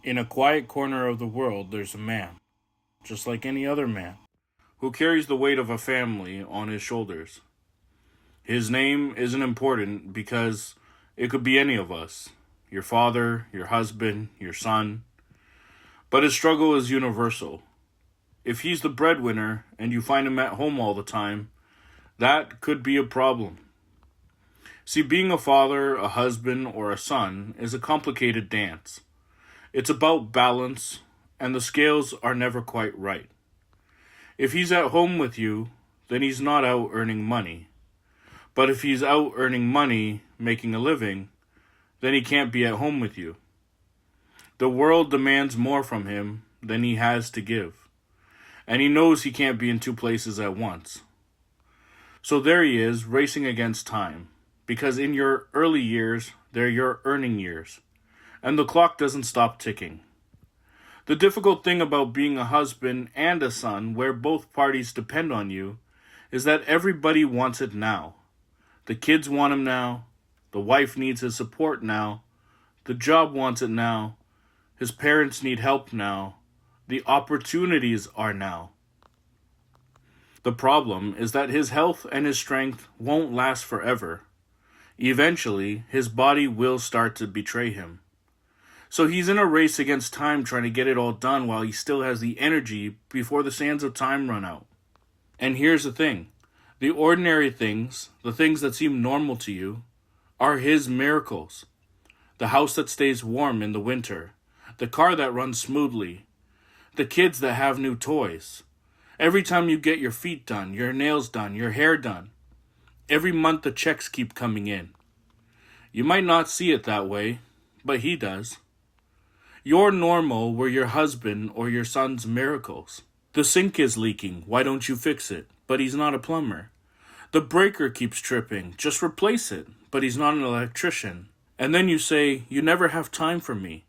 In a quiet corner of the world, there's a man, just like any other man, who carries the weight of a family on his shoulders. His name isn't important because it could be any of us, your father, your husband, your son, but his struggle is universal. If he's the breadwinner and you find him at home all the time, that could be a problem. See, being a father, a husband, or a son is a complicated dance. It's about balance, and the scales are never quite right. If he's at home with you, then he's not out earning money. But if he's out earning money, making a living, then he can't be at home with you. The world demands more from him than he has to give, and he knows he can't be in two places at once. So there he is, racing against time, because in your early years, they're your earning years, and the clock doesn't stop ticking. The difficult thing about being a husband and a son, where both parties depend on you, is that everybody wants it now. The kids want him now, the wife needs his support now, the job wants it now, his parents need help now, the opportunities are now. The problem is that his health and his strength won't last forever. Eventually, his body will start to betray him. So he's in a race against time trying to get it all done while he still has the energy before the sands of time run out. And here's the thing. The ordinary things, the things that seem normal to you, are his miracles. The house that stays warm in the winter, the car that runs smoothly, the kids that have new toys. Every time you get your feet done, your nails done, your hair done. Every month the checks keep coming in. You might not see it that way, but he does. Your normal were your husband or your son's miracles. The sink is leaking, why don't you fix it? But he's not a plumber. The breaker keeps tripping, just replace it, but he's not an electrician. And then you say, you never have time for me.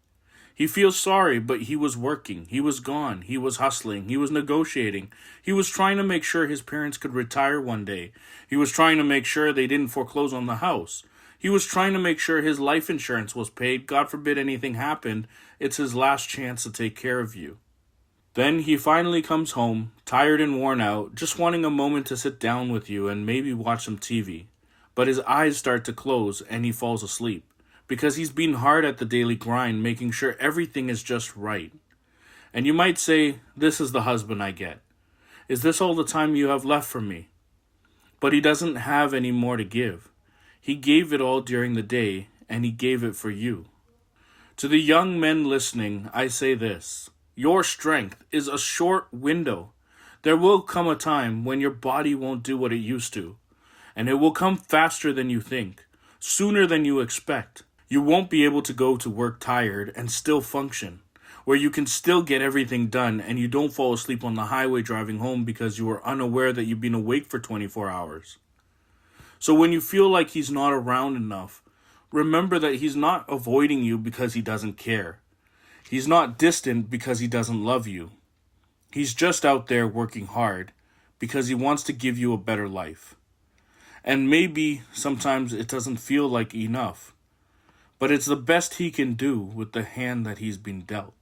He feels sorry, but he was working, he was gone, he was hustling, he was negotiating. He was trying to make sure his parents could retire one day. He was trying to make sure they didn't foreclose on the house. He was trying to make sure his life insurance was paid. God forbid anything happened. It's his last chance to take care of you. Then he finally comes home, tired and worn out, just wanting a moment to sit down with you and maybe watch some TV. But his eyes start to close and he falls asleep, because he's been hard at the daily grind, making sure everything is just right. And you might say, this is the husband I get. Is this all the time you have left for me? But he doesn't have any more to give. He gave it all during the day, and he gave it for you. To the young men listening, I say this. Your strength is a short window. There will come a time when your body won't do what it used to, and it will come faster than you think, sooner than you expect. You won't be able to go to work tired and still function, where you can still get everything done and you don't fall asleep on the highway driving home because you are unaware that you've been awake for 24 hours. So when you feel like he's not around enough, remember that he's not avoiding you because he doesn't care. He's not distant because he doesn't love you. He's just out there working hard because he wants to give you a better life. And maybe sometimes it doesn't feel like enough, but it's the best he can do with the hand that he's been dealt.